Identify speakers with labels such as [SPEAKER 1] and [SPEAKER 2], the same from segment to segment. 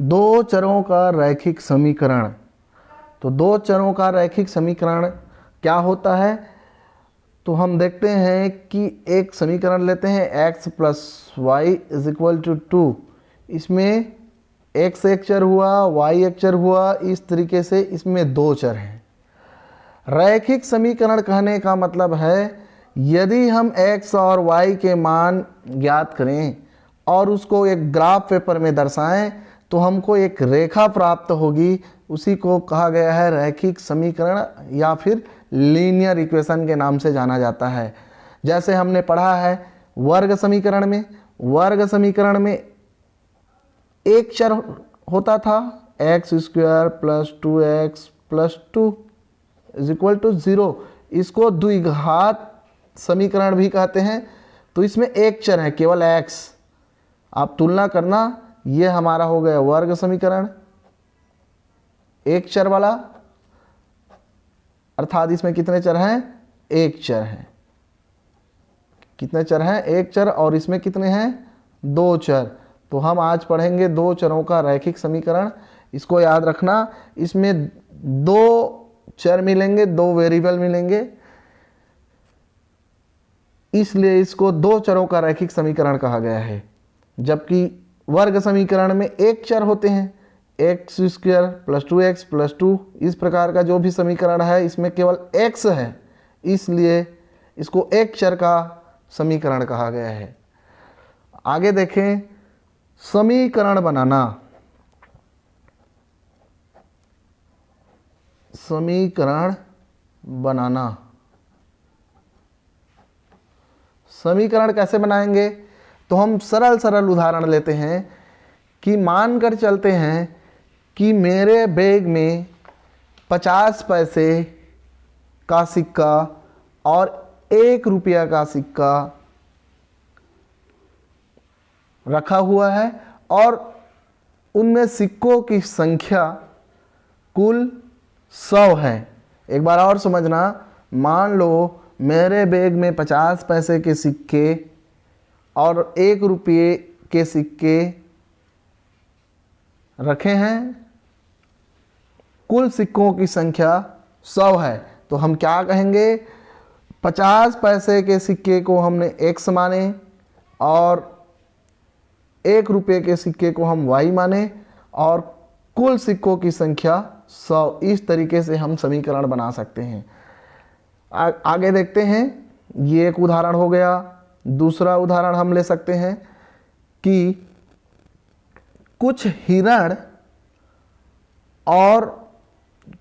[SPEAKER 1] दो चरों का रैखिक समीकरण। तो दो चरों का रैखिक समीकरण क्या होता है? तो हम देखते हैं कि एक समीकरण लेते हैं x plus y is equal to 2। इसमें x एक चर हुआ, y एक चर हुआ, इस तरीके से इसमें दो चर हैं। रैखिक समीकरण कहने का मतलब है यदि हम x और y के मान ज्ञात करें और उसको एक ग्राफ पेपर में दर्शाएं तो हमको एक रेखा प्राप्त होगी। उसी को कहा गया है रैखिक समीकरण या फिर लीनियर इक्वेशन के नाम से जाना जाता है। जैसे हमने पढ़ा है वर्ग समीकरण में एक चर होता था x square plus 2x plus 2 is equal to 0। इसको द्विघात समीकरण भी कहते हैं। तो इसमें एक चर है केवल x। आप तुलना करना, ये हमारा हो गया वर्ग समीकरण एक चर वाला, अर्थात इसमें कितने चर हैं? एक चर है। कितने चर हैं? एक चर। और इसमें कितने हैं? दो चर। तो हम आज पढ़ेंगे दो चरों का रैखिक समीकरण। इसको याद रखना, इसमें दो चर मिलेंगे, दो वेरिएबल मिलेंगे, इसलिए इसको दो चरों का रैखिक समीकरण कहा गया है। जबकि वर्ग समीकरण में एक चर होते हैं, x square plus 2x plus 2। इस प्रकार का जो भी समीकरण है इसमें केवल x है, इसलिए इसको एक चर का समीकरण कहा गया है। आगे देखें समीकरण बनाना। समीकरण कैसे बनाएंगे? तो हम सरल उदाहरण लेते हैं कि मानकर चलते हैं कि मेरे बैग में 50 पैसे का सिक्का और 1 रुपया का सिक्का रखा हुआ है और उनमें सिक्कों की संख्या कुल 100 है। एक बार और समझना, मान लो मेरे बैग में 50 पैसे के सिक्के और 1 रुपये के सिक्के रखे हैं, कुल सिक्कों की संख्या 100 है। तो हम क्या कहेंगे? 50 पैसे के सिक्के को हमने x माने और 1 रुपये के सिक्के को हम y माने और कुल सिक्कों की संख्या 100। इस तरीके से हम समीकरण बना सकते हैं। आगे देखते हैं, ये एक उदाहरण हो गया। दूसरा उदाहरण हम ले सकते हैं कि कुछ हिरण और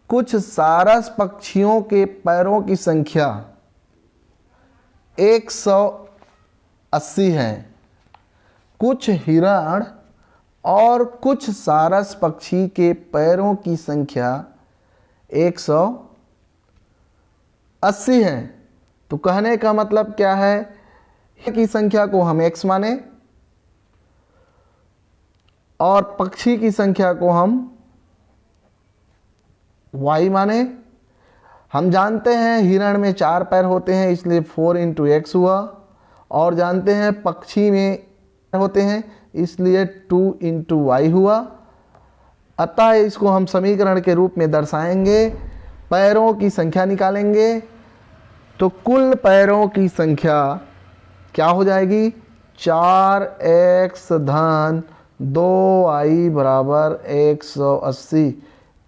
[SPEAKER 1] कुछ सारस पक्षियों के पैरों की संख्या 180 है। कुछ हिरण और कुछ सारस पक्षी के पैरों की संख्या 180 है। तो कहने का मतलब क्या है? की संख्या को हम x माने और पक्षी की संख्या को हम y माने। हम जानते हैं हिरण में 4 पैर होते हैं, इसलिए 4 × x हुआ, और जानते हैं पक्षी में होते हैं इसलिए 2 × y हुआ। अतः इसको हम समीकरण के रूप में दर्शाएंगे, पैरों की संख्या निकालेंगे तो कुल पैरों की संख्या क्या हो जाएगी? 4x धन 2y बराबर 180।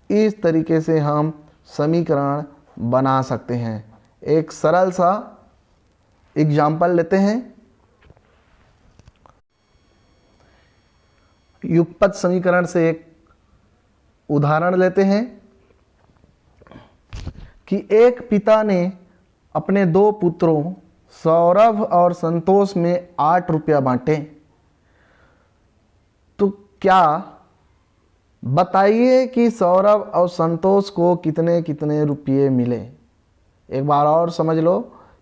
[SPEAKER 1] इस तरीके से हम समीकरण बना सकते हैं। एक सरल सा एग्जाम्पल लेते हैं। युगपत समीकरण से एक उदाहरण लेते हैं कि एक पिता ने अपने 2 पुत्रों सौरभ और संतोष में 8 रुपया बांटे। तो क्या बताइए कि सौरभ और संतोष को कितने कितने रुपये मिले? एक बार और समझ लो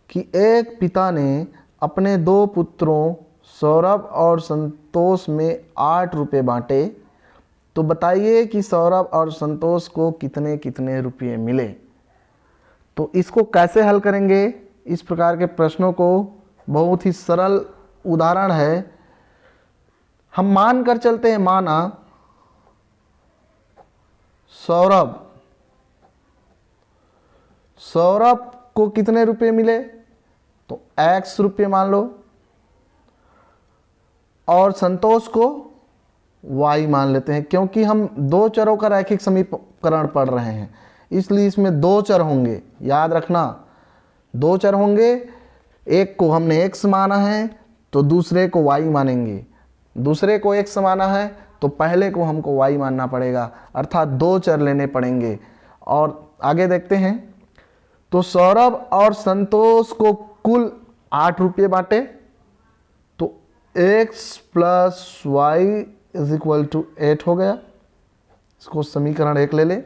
[SPEAKER 1] कि एक पिता ने अपने 2 पुत्रों सौरभ और संतोष में 8 रुपये बांटे। तो बताइए कि सौरभ और संतोष को कितने कितने रुपये मिले। तो इसको कैसे हल करेंगे? इस प्रकार के प्रश्नों को बहुत ही सरल उदाहरण है। हम मान कर चलते हैं, माना सौरभ सौरभ को कितने रुपए मिले, तो x रुपये मान लो, और संतोष को y मान लेते हैं, क्योंकि हम दो चरों का रैखिक समीकरण पढ़ रहे हैं, इसलिए इसमें दो चर होंगे। याद रखना, दो चर होंगे, एक को हमने x माना है तो दूसरे को y मानेंगे, दूसरे को x माना है तो पहले को हमको y मानना पड़ेगा, अर्थात दो चर लेने पड़ेंगे। और आगे देखते हैं, तो सौरभ और संतोष को कुल 8 रुपये बांटे, तो x plus y is equal to 8 हो गया। इसको समीकरण 1 ले ले।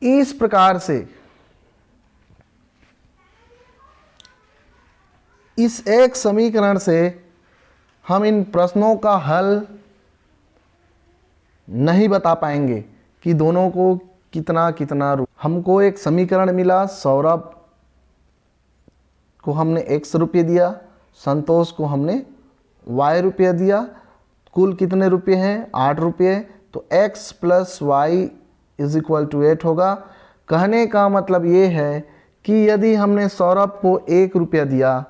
[SPEAKER 1] इस प्रकार से इस एक समीकरण से हम इन प्रश्नों का हल नहीं बता पाएंगे कि दोनों को कितना कितना हमको एक समीकरण मिला, सौरभ को हमने x रुपये दिया, संतोष को हमने y रुपये दिया, कुल कितने रुपये हैं, 8 रुपये, तो x plus y is equal to 8 होगा। कहने का मतलब ये है कि यदि हमने सौरभ को 1 रुपया दिया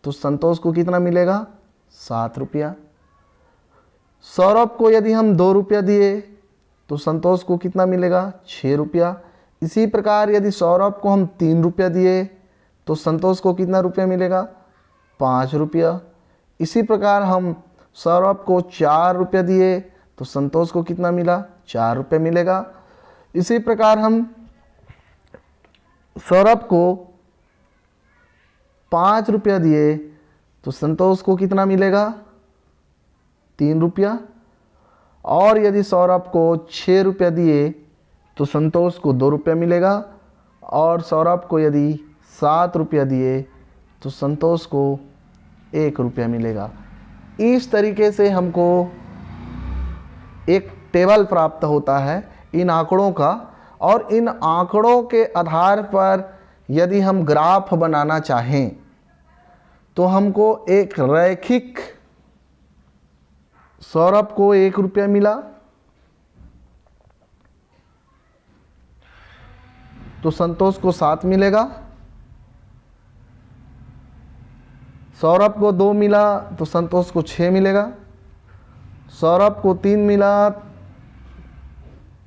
[SPEAKER 1] तो संतोष को कितना मिलेगा, 7 रुपया। सौरभ को यदि हम 2 रुपया दिए तो संतोष को कितना मिलेगा, 6 रुपया। इसी प्रकार यदि सौरभ को हम 3 रुपया दिए तो संतोष को कितना रुपया मिलेगा, 5 रुपया। इसी प्रकार हम सौरभ को 4 रुपया दिए तो संतोष को कितना मिला, 4 रुपये मिलेगा। इसी प्रकार हम सौरभ को 5 रुपया दिए तो संतोष को कितना मिलेगा, 3 रुपया। और यदि सौरभ को 6 रुपया दिए तो संतोष को 2 रुपया मिलेगा, और सौरभ को यदि 7 रुपया दिए तो संतोष को 1 रुपया मिलेगा। इस तरीके से हमको एक टेबल प्राप्त होता है इन आंकड़ों का, और इन आंकड़ों के आधार पर यदि हम ग्राफ बनाना चाहें तो हमको एक रैखिक, सौरभ को 1 रुपया मिला तो संतोष को 7 मिलेगा, सौरभ को 2 मिला तो संतोष को 6 मिलेगा, सौरभ को 3 मिला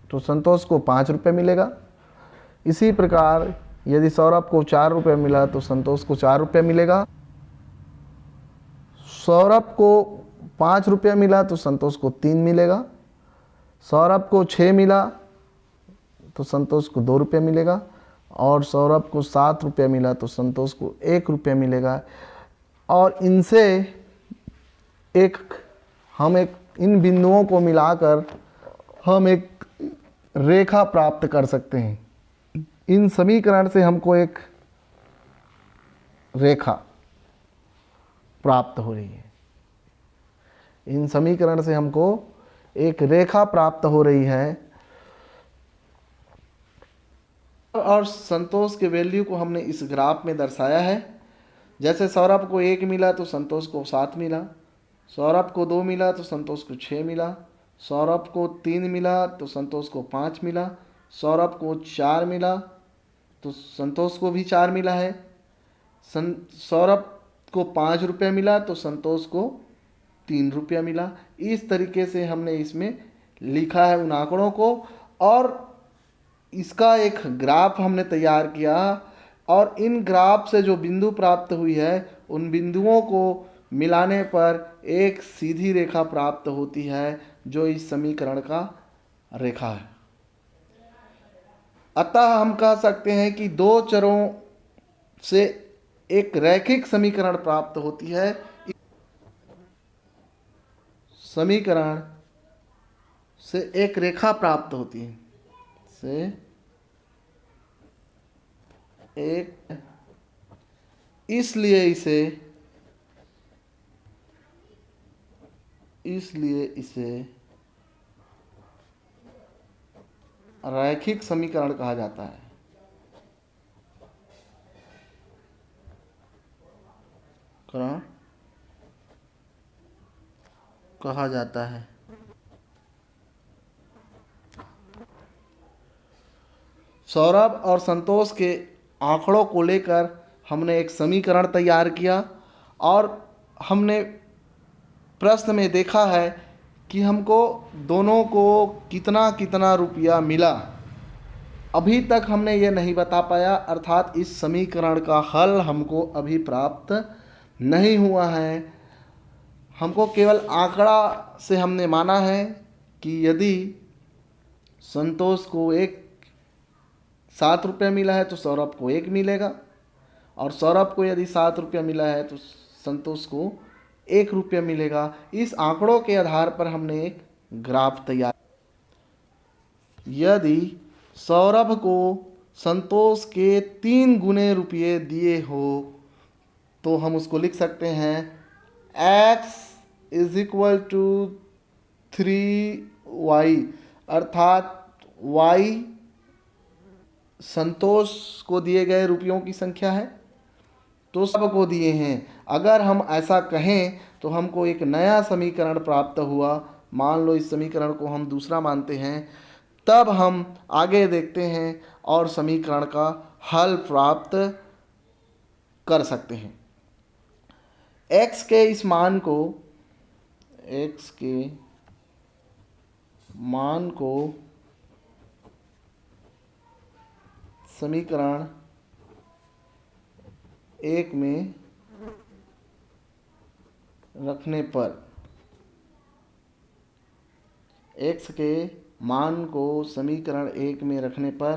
[SPEAKER 1] तो संतोष को 5 रुपये मिलेगा। इसी प्रकार यदि सौरभ को 4 रुपये मिला तो संतोष को 4 रुपये मिलेगा, सौरभ को 5 रुपया मिला तो संतोष को 3 मिलेगा, सौरभ को 6 मिला तो संतोष को 2 रुपये मिलेगा, और सौरभ को 7 रुपया मिला तो संतोष को 1 रुपया मिलेगा। और इनसे हम इन बिंदुओं को मिलाकर हम एक रेखा प्राप्त कर सकते हैं। इन समीकरण से हमको एक रेखा प्राप्त हो रही है, इन समीकरण से हमको एक रेखा प्राप्त हो रही है। और संतोष के वैल्यू को हमने इस ग्राफ में दर्शाया है। जैसे सौरभ को 1 मिला तो संतोष को 7 मिला, सौरभ को 2 मिला तो संतोष को 6 मिला, सौरभ को 3 मिला तो संतोष को 5 मिला, सौरभ को 4 मिला तो संतोष को भी 4 मिला है, सौरभ को 5 रुपया मिला तो संतोष को 3 रुपया मिला। इस तरीके से हमने इसमें लिखा है उन आंकड़ों को, और इसका एक ग्राफ हमने तैयार किया, और इन ग्राफ से जो बिंदु प्राप्त हुई है उन बिंदुओं को मिलाने पर एक सीधी रेखा प्राप्त होती है, जो इस समीकरण का रेखा है। अतः हम कह सकते हैं कि दो चरों से एक रैखिक समीकरण प्राप्त होती है। समीकरण से एक रेखा प्राप्त होती है, से एक, इसलिए इसे रैखिक समीकरण कहा जाता है। कहा जाता है सौरभ और संतोष के आंकड़ों को लेकर हमने एक समीकरण तैयार किया और हमने प्रश्न में देखा है कि हमको दोनों को कितना कितना रुपया मिला। अभी तक हमने ये नहीं बता पाया, अर्थात इस समीकरण का हल हमको अभी प्राप्त नहीं हुआ है। हमको केवल आंकड़ा से हमने माना है कि यदि संतोष को 7 रुपया मिला है तो सौरभ को 1 मिलेगा, और सौरभ को यदि 7 रुपया मिला है तो संतोष को 1 रुपया मिलेगा। इस आंकड़ों के आधार पर हमने एक ग्राफ तैयार। यदि सौरभ को संतोष के 3 गुने रुपये दिए हो तो हम उसको लिख सकते हैं x = 3y, अर्थात y संतोष को दिए गए रुपयों की संख्या है, तो सबको दिए हैं। अगर हम ऐसा कहें तो हमको एक नया समीकरण प्राप्त हुआ। मान लो इस समीकरण को हम दूसरा मानते हैं, तब हम आगे देखते हैं और समीकरण का हल प्राप्त कर सकते हैं। x के इस मान को समीकरण 1 में रखने पर, x के मान को समीकरण 1 में रखने पर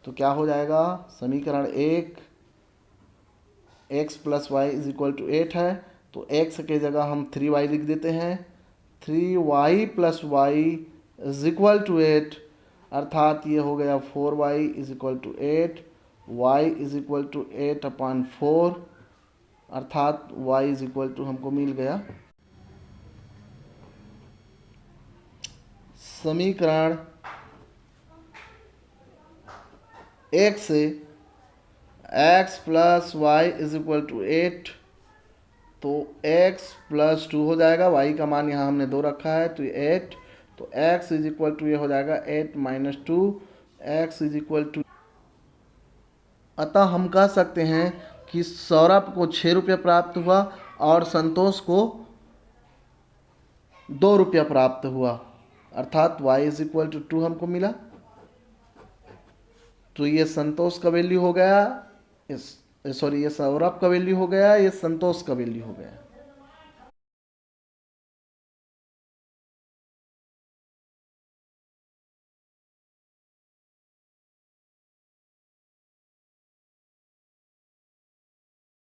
[SPEAKER 1] तो क्या हो जाएगा। समीकरण 1 x + y = 8 है, तो x के जगह हम 3y लिख देते हैं। 3y + y = 8, अर्थात ये हो गया 4y = 8, y = 8/4, अर्थात y = हमको मिल गया समीकरण 1 से x + y = 8, तो x + 2 हो जाएगा। y का मान यहाँ हमने 2 रखा है तो ये 8, तो x = ये हो जाएगा 8 - 2, x = अतः हम कह सकते हैं कि सौरभ को 6 रुपया प्राप्त हुआ और संतोष को 2 रुपया प्राप्त हुआ, अर्थात y = 2 हमको मिला। तो ये संतोष का वैल्यू हो गया, ये सौरभ का वैल्यू हो गया, ये संतोष का वैल्यू हो गया।